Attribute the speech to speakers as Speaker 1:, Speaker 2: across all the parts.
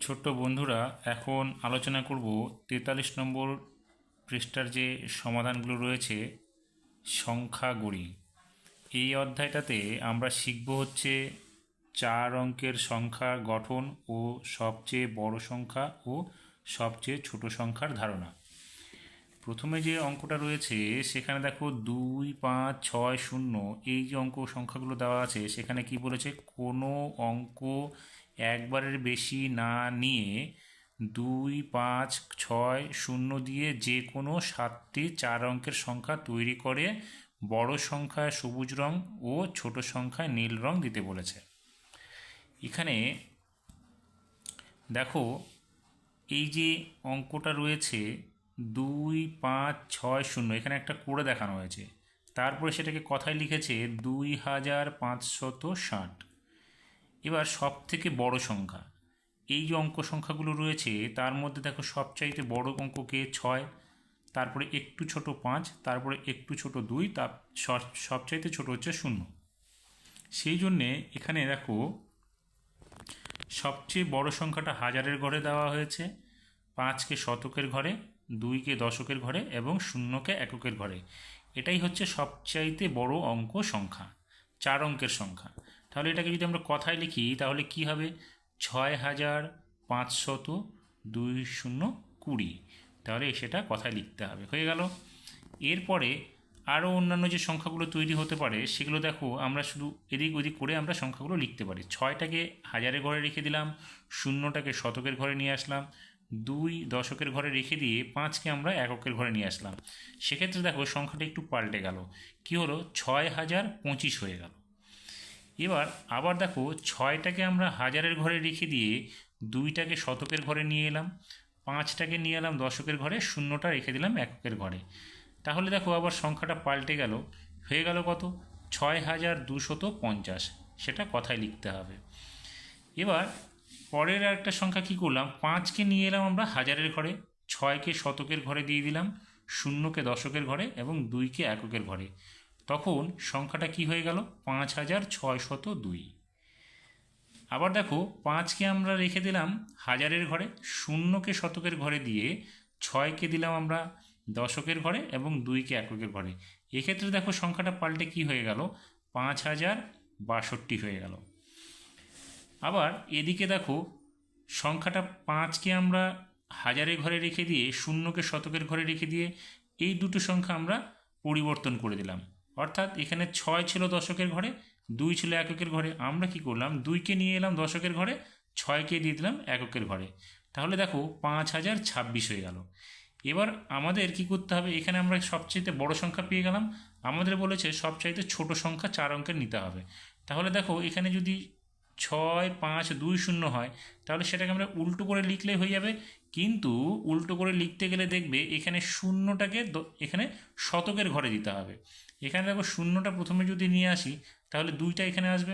Speaker 1: ছোট্ট বন্ধুরা, এখন আলোচনা করব 43 নম্বর পৃষ্ঠার যে সমাধানগুলো রয়েছে সংখ্যাগড়ি। এই অধ্যায়টাতে আমরা শিখব হচ্ছে 4 অঙ্কের সংখ্যার গঠন ও সবচেয়ে বড় সংখ্যা ও সবচেয়ে ছোট সংখ্যার ধারণা। প্রথমে যে অঙ্কটা রয়েছে সেখানে দেখো 2, 5, 6, 0 এই যে অঙ্ক সংখ্যাগুলো দেওয়া আছে, সেখানে কি বলেছে, কোনো অঙ্ক একবারের বেশি না নিয়ে 2, 5, 6, 0 দিয়ে যে কোনো 7টি 4 অঙ্কের সংখ্যা তৈরি করে বড় সংখ্যায় সবুজ রং ও ছোট সংখ্যায় নীল রং দিতে বলেছে। এখানে দেখো, এই যে অঙ্কটা রয়েছে 2, 5, 6, 0, এখানে একটা করে দেখানো হয়েছে, তারপরে সেটাকে কথায় লিখেছে 2560। এবার সব থেকে বড় সংখ্যা, এই যে অঙ্ক সংখ্যাগুলো রয়েছে তার মধ্যে দেখো সবচাইতে বড় অঙ্ককে 6, তারপরে একটু ছোট 5, তারপরে একটু ছোট 2, তার সবচাইতে ছোট হচ্ছে 0। সেই জন্যে এখানে দেখো সবচেয়ে বড় সংখ্যাটা হাজারের ঘরে দেওয়া হয়েছে, 5কে শতকের ঘরে, 2কে দশকের ঘরে এবং 0কে এককের ঘরে। এটাই হচ্ছে সবচাইতে বড় অঙ্ক সংখ্যা, 4 অঙ্কের সংখ্যা। তাহলে এটাকে যদি আমরা কথায় লিখি তাহলে কি হবে, 6520। তাহলে সেটা কথায় লিখতে হবে, হয়ে গেল। এরপরে আরও অন্যান্য যে সংখ্যাগুলো তৈরি হতে পারে সেগুলো দেখো, আমরা শুধু এদিক ওদিক করে আমরা সংখ্যাগুলো লিখতে পারি। 6টাকে হাজারের ঘরে রেখে দিলাম, 0টাকে শতকের ঘরে নিয়ে আসলাম, 2 দশকের ঘরে রেখে দিয়ে 5কে আমরা এককের ঘরে নিয়ে আসলাম। সেক্ষেত্রে দেখো সংখ্যাটা একটু পাল্টে গেল, কি হলো, 6025 হয়ে গেল। এবার আবার দেখো 6টাকে আমরা হাজারের ঘরে রেখে দিয়ে 2টাকে শতকের ঘরে নিয়ে এলাম, 5টাকে নিয়ে এলাম দশকের ঘরে, 0টা রেখে দিলাম এককের ঘরে। তাহলে দেখো আবার সংখ্যাটা পাল্টে গেল, হয়ে গেল কত, 6250। সেটা কথায় লিখতে হবে। এবার পরের আরেকটা সংখ্যা কি করলাম, 5কে নিয়ে এলাম আমরা হাজারের ঘরে, 6কে শতকের ঘরে দিয়ে দিলাম, 0কে দশকের ঘরে এবং 2কে এককের ঘরে। তখন সংখ্যাটা কি হয়ে গেল, 5602। আবার দেখো 5কে আমরা রেখে দিলাম হাজারের ঘরে, 0কে শতকের ঘরে দিয়ে 6কে দিলাম আমরা দশকের ঘরে এবং 2কে এককের ঘরে। এক্ষেত্রে দেখো সংখ্যাটা পাল্টে কি হয়ে গেল, 5062 হয়ে গেল। আবার এদিকে দেখো সংখ্যাটা 5কে আমরা হাজারের ঘরে রেখে দিয়ে 0কে শতকের ঘরে রেখে দিয়ে এই দুটো সংখ্যা আমরা পরিবর্তন করে দিলাম। অর্থাৎ এখানে 6 ছিল দশকের ঘরে, 2 ছিল এককের ঘরে, আমরা কি করলাম, 2কে নিয়ে এলাম দশকের ঘরে, 6কে দিয়ে দিলাম এককের ঘরে। তাহলে দেখো 5026 হয়ে গেল। এবার আমাদের কি করতে হবে, এখানে আমরা সবচাইতে বড় সংখ্যা পেয়ে গেলাম, আমাদের বলেছে সবচাইতে ছোট সংখ্যা 4 অঙ্কের নিতে হবে। তাহলে দেখো এখানে যদি 6520 হয় তাহলে সেটাকে আমরা উল্টো করে লিখলেই হয়ে যাবে। কিন্তু উল্টো করে লিখতে গেলে দেখবে এখানে 0টাকে এখানে শতকের ঘরে দিতে হবে। এখানে দেখো 0টা প্রথমে যদি নিয়ে আসি তাহলে 2টা এখানে আসবে,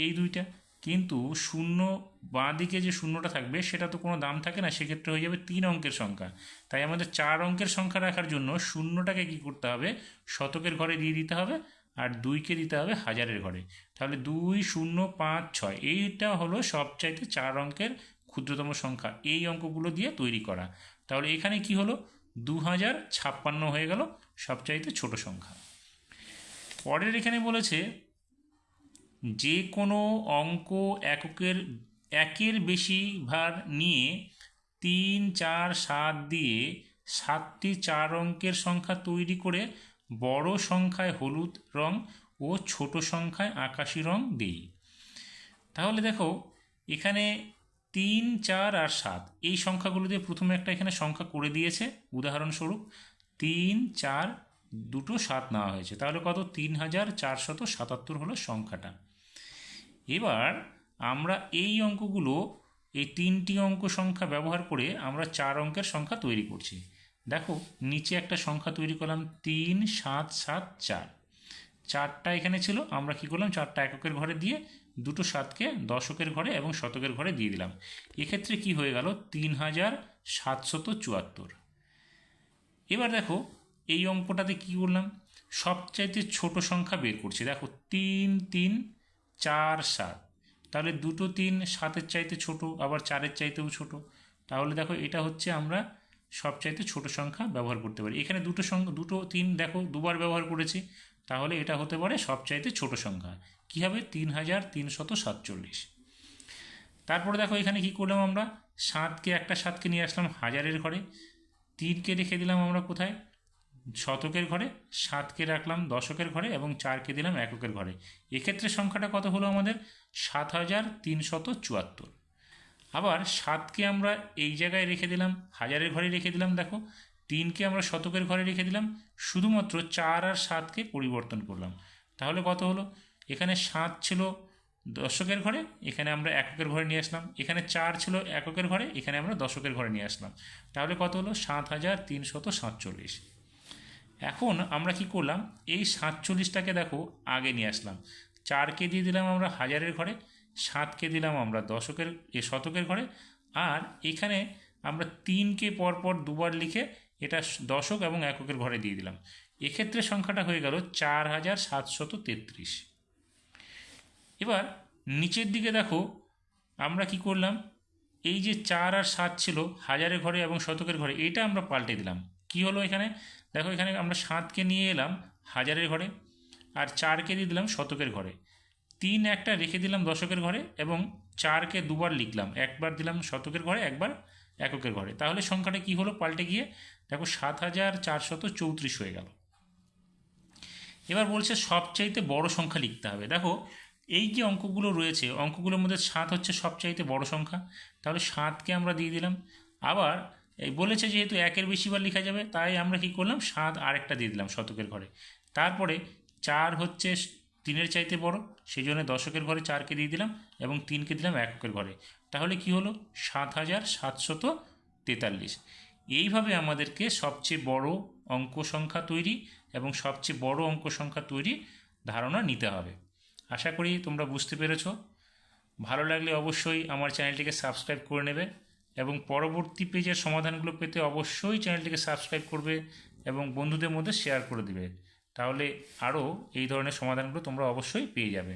Speaker 1: এই 2টা। কিন্তু 0 বাঁ দিকে যে 0টা থাকবে সেটা তো কোনো দাম থাকে না, সেক্ষেত্রে হয়ে যাবে 3 অঙ্কের সংখ্যা। তাই আমাদের 4 অঙ্কের সংখ্যা রাখার জন্য 0টাকে কী করতে হবে, শতকের ঘরে দিয়ে দিতে হবে, আর 2কে দিতে হবে হাজারের ঘরে। তাহলে 2056, এইটা হলো সবচাইতে 4 অঙ্কের ক্ষুদ্রতম সংখ্যা, এই অঙ্কগুলো দিয়ে তৈরি করা। তাহলে এখানে কি হলো, 2056 হয়ে গেল সবচাইতে ছোট সংখ্যা। পরের এখানে বলেছে যে কোনো অঙ্ক একের বেশি ভার নিয়ে 3, 4, 7 দিয়ে 7টি 4 অঙ্কের সংখ্যা তৈরি করে বড় সংখ্যায় হলুদ রং ও ছোট সংখ্যায় আকাশি রং দিই। তাহলে দেখো এখানে 3, 4 আর 7 এই সংখ্যাগুলো দিয়ে প্রথমে একটা এখানে সংখ্যা করে দিয়েছে, উদাহরণস্বরূপ 3, 4, দুটো 7 নেওয়া হয়েছে, তাহলে কত, 3477 হলো সংখ্যাটা। এবার আমরা এই অঙ্কগুলো, এই 3টি অঙ্ক সংখ্যা ব্যবহার করে আমরা 4 অঙ্কের সংখ্যা তৈরি করছি। দেখো নিচে একটা সংখ্যা তৈরি করলাম 3774, 4টা এখানে ছিল, আমরা কি করলাম 4টা এককের ঘরে দিয়ে দুটো 7কে দশকের ঘরে এবং শতকের ঘরে দিয়ে দিলাম। এক্ষেত্রে কি হয়ে গেল, 3774। এবার দেখো এই অঙ্কটাতে কি করলাম, সবচাইতে ছোট সংখ্যা বের করছি। দেখো 3, 3, 4, 7, তাহলে দুটো 3 7-এর চাইতে ছোট, আবার 4-এর চাইতেও ছোট। তাহলে দেখো এটা হচ্ছে আমরা সবচাইতে ছোট সংখ্যা ব্যবহার করতে পারি। এখানে দুটো 3 দেখো দুবার ব্যবহার করেছি, তাহলে এটা হতে পারে সবচাইতে ছোট সংখ্যা। কী হবে? 3347। তারপরে দেখো এখানে কি করলাম আমরা, একটা 7কে নিয়ে আসলাম হাজারের ঘরে, 3কে রেখে দিলাম আমরা কোথায়? শতকের ঘরে, 7কে রাখলাম দশকের ঘরে এবং 4কে দিলাম এককের ঘরে। এক্ষেত্রে সংখ্যাটা কত হলো আমাদের? 7374। আবার 7কে আমরা এই জায়গায় রেখে দিলাম, হাজারের ঘরে রেখে দিলাম দেখো, 3কে আমরা শতকের ঘরে রেখে দিলাম, শুধুমাত্র 4 আর 7কে পরিবর্তন করলাম। তাহলে কত হলো? এখানে 7 ছিল দশকের ঘরে, এখানে আমরা এককের ঘরে নিয়ে আসলাম। এখানে 4 ছিল এককের ঘরে, এখানে আমরা দশকের ঘরে নিয়ে আসলাম। তাহলে কত হলো? 7347। এখন আমরা কি করলাম, এই 47টাকে দেখো আগে নিয়ে আসলাম। 4কে দিয়ে দিলাম আমরা হাজারের ঘরে, 7কে দিলাম আমরা শতকের ঘরে, আর এখানে আমরা 3কে পরপর দুবার লিখে এটা দশক এবং এককের ঘরে দিয়ে দিলাম। এক্ষেত্রে সংখ্যাটা হয়ে গেল 4733। এবার নিচের দিকে দেখো আমরা কি করলাম, এই যে 4 আর 7 ছিল হাজারের ঘরে এবং শতকের ঘরে, এটা আমরা পাল্টে দিলাম। কি হলো এখানে? দেখো এখানে আমরা 7কে নিয়ে এলাম হাজারের ঘরে, আর 4কে দিয়ে দিলাম শতকের ঘরে, 3 একটা রেখে দিলাম দশকের ঘরে, এবং 4কে দুবার লিখলাম, একবার দিলাম শতকের ঘরে, একবার এককের ঘরে। তাহলে সংখ্যাটা কি হলো পাল্টে গিয়ে? দেখো 7434 হয়ে গেল। এবার বলছে সবচাইতে বড় সংখ্যা লিখতে হবে। দেখো এই যে অঙ্কগুলো রয়েছে, অঙ্কগুলোর মধ্যে 7 হচ্ছে সবচাইতে বড় সংখ্যা, তাহলে 7কে আমরা দিয়ে দিলাম। আবার এই বলেছে যেহেতু একের বেশিবার লেখা যাবে, তাই আমরা কি করলাম, 7 আরেকটা দিয়ে দিলাম শতকের ঘরে। তারপরে 4 হচ্ছে 3-এর চাইতে বড়, সেই জন্য দশকের ঘরে 4কে দিয়ে দিলাম এবং 3কে দিলাম এককের ঘরে। তাহলে কি হলো? 7743। এইভাবে আমাদেরকে সবচেয়ে বড় অঙ্ক সংখ্যা তৈরি এবং সবচেয়ে বড় অঙ্ক সংখ্যা তৈরি ধারণা নিতে হবে। আশা করি তোমরা বুঝতে পেরেছ। ভালো লাগলে অবশ্যই আমার চ্যানেলটিকে সাবস্ক্রাইব করে নেবে এবং পরবর্তী পেজের সমাধানগুলো পেতে অবশ্যই চ্যানেলটিকে সাবস্ক্রাইব করবে এবং বন্ধুদের মধ্যে শেয়ার করে দেবে। তাহলে আরও এই ধরনের সমাধানগুলো তোমরা অবশ্যই পেয়ে যাবে।